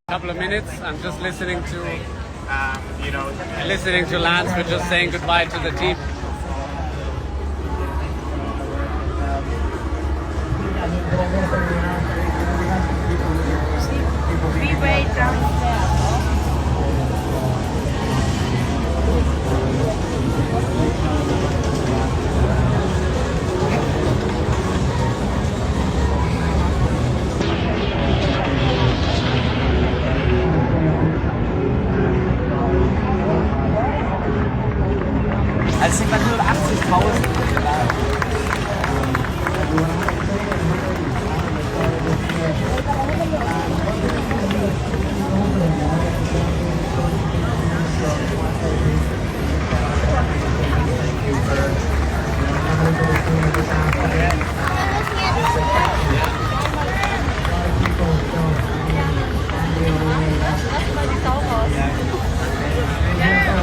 couple of minutes. I'm just listening to Lance. We're just saying goodbye to the team. We wait downstairs. Also sind wir 80.000.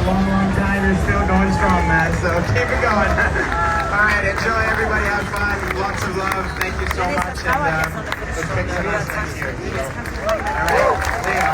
Long time. You're still going strong, man. So keep it going. All right, enjoy. Everybody have fun. Lots of love. Thank you so much. And let's pick some up. Thank you. All right. See ya.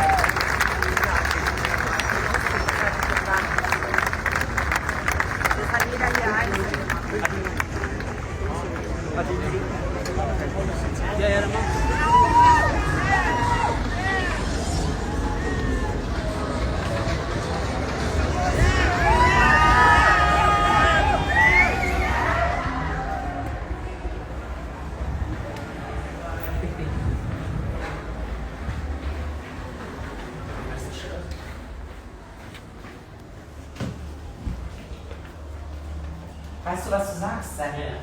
Weißt du, was du sagst? Sag mir.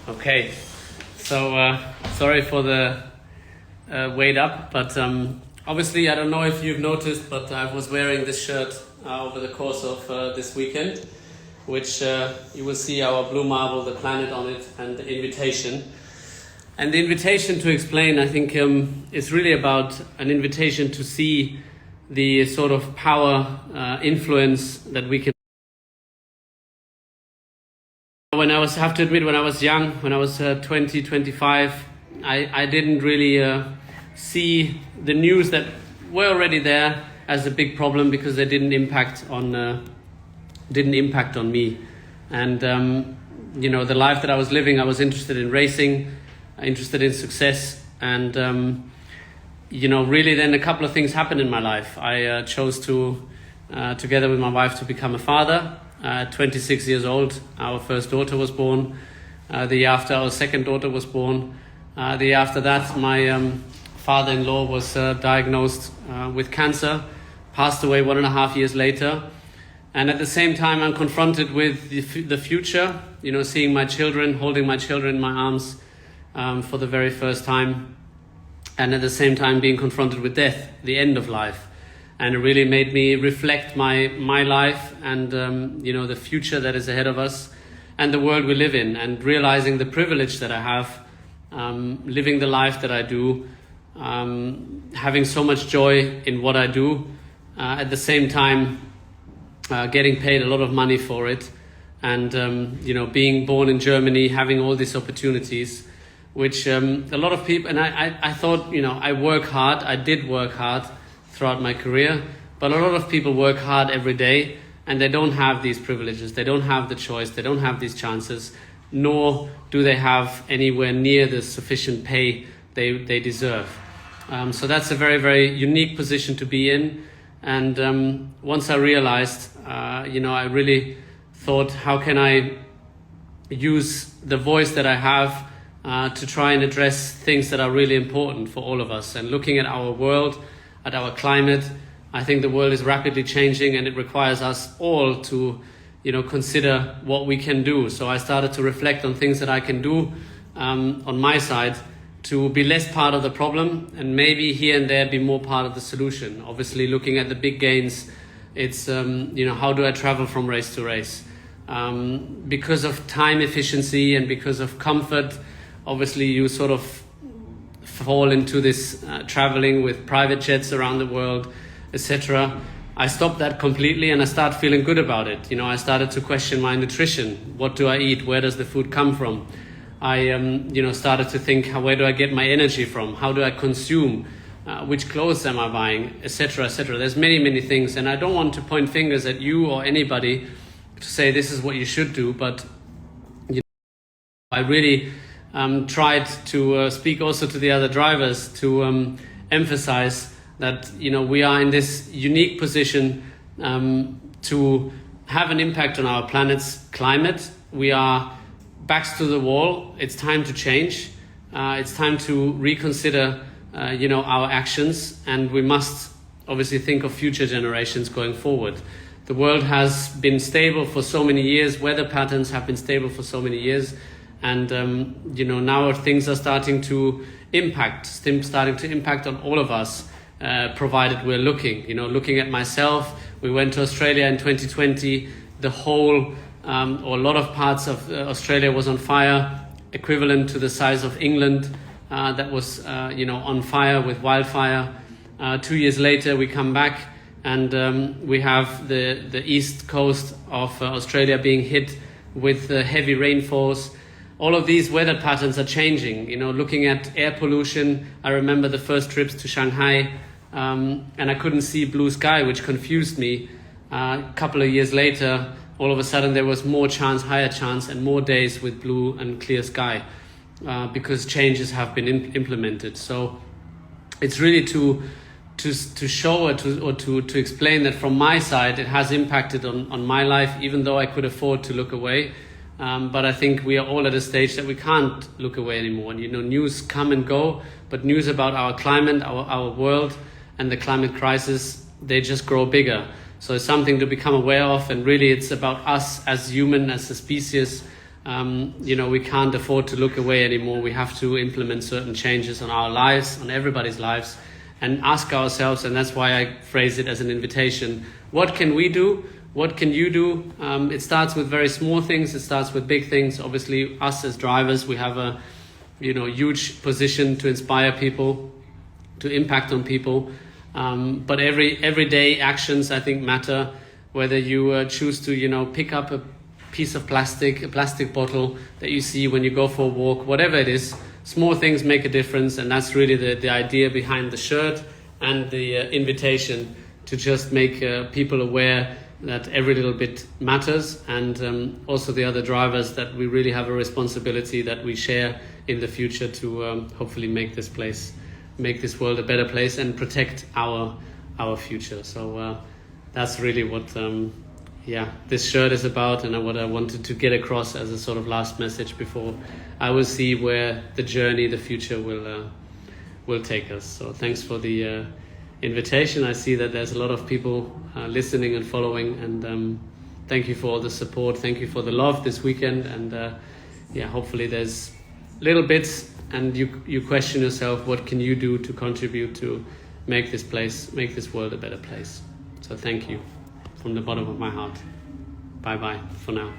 Okay, so sorry for the wait up, but obviously I don't know if you've noticed, but I was wearing this shirt over the course of this weekend, which you will see our blue marble, the planet on it, and the invitation. And the invitation, to explain, I think is really about an invitation to see the sort of power, influence that we can. When I have to admit, when I was young, when I was 20, 25, I didn't really see the news that were already there as a big problem, because they didn't impact on me. And the life that I was living, I was interested in racing, interested in success, and really then a couple of things happened in my life. I chose to together with my wife to become a father. 26 years old, our first daughter was born. The year after, our second daughter was born. The year after that, my father-in-law was diagnosed with cancer, passed away 1.5 years later. And at the same time, I'm confronted with the future, seeing my children, holding my children in my arms for the very first time. And at the same time, being confronted with death, the end of life. And it really made me reflect my life and, the future that is ahead of us and the world we live in, and realizing the privilege that I have, living the life that I do, having so much joy in what I do, at the same time, getting paid a lot of money for it, and being born in Germany, having all these opportunities, which a lot of people, and I thought, I work hard, I did work hard throughout my career, but a lot of people work hard every day and they don't have these privileges, they don't have the choice, they don't have these chances, nor do they have anywhere near the sufficient pay they deserve. So that's a very, very unique position to be in. And once I realized, I really thought, how can I use the voice that I have to try and address things that are really important for all of us. And looking at our world, at our climate, I think the world is rapidly changing, and it requires us all to, consider what we can do. So I started to reflect on things that I can do on my side to be less part of the problem, and maybe here and there be more part of the solution. Obviously, looking at the big gains, it's, how do I travel from race to race? Because of time efficiency and because of comfort, obviously you sort of fall into this traveling with private jets around the world, etc. I stopped that completely and I started feeling good about it. You know, I started to question my nutrition. What do I eat? Where does the food come from? I started to think, where do I get my energy from? How do I consume? Which clothes am I buying? Etc. etc. There's many things, and I don't want to point fingers at you or anybody to say this is what you should do, but I really tried to speak also to the other drivers to emphasize that we are in this unique position to have an impact on our planet's climate. We are backs to the wall. It's time to change. It's time to reconsider our actions, and we must obviously think of future generations going forward. The world has been stable for so many years. Weather patterns have been stable for so many years. And, now things are starting to impact on all of us, provided we're looking at myself. We went to Australia in 2020. The whole, or a lot of parts of Australia was on fire, equivalent to the size of England, that was, on fire with wildfire. 2 years later, we come back and we have the east coast of Australia being hit with heavy rainfalls. All of these weather patterns are changing. Looking at air pollution, I remember the first trips to Shanghai, and I couldn't see blue sky, which confused me. A couple of years later, all of a sudden there was higher chance, and more days with blue and clear sky, because changes have been implemented. So it's really to show or to explain that from my side, it has impacted on my life, even though I could afford to look away. But I think we are all at a stage that we can't look away anymore. And, news come and go, but news about our climate, our world, and the climate crisis, they just grow bigger. So it's something to become aware of, and really it's about us as human, as a species. We can't afford to look away anymore. We have to implement certain changes on our lives, on everybody's lives, and ask ourselves, and that's why I phrase it as an invitation, what can we do? What can you do? It starts with very small things. It starts with big things. Obviously, us as drivers, we have a huge position to inspire people, to impact on people. But everyday actions, I think, matter. Whether you choose to pick up a piece of plastic, a plastic bottle that you see when you go for a walk, whatever it is, small things make a difference, and that's really the idea behind the shirt and the invitation to just make people aware that every little bit matters, and also the other drivers, that we really have a responsibility that we share in the future to hopefully make this world a better place and protect our future. So that's really what this shirt is about, and what I wanted to get across as a sort of last message before I will see where the journey, the future will take us. So thanks for the invitation. I see that there's a lot of people listening and following, and thank you for all the support. Thank you for the love this weekend, and hopefully there's little bits, and you question yourself, what can you do to contribute to make this world a better place. So thank you from the bottom of my heart. Bye bye for now.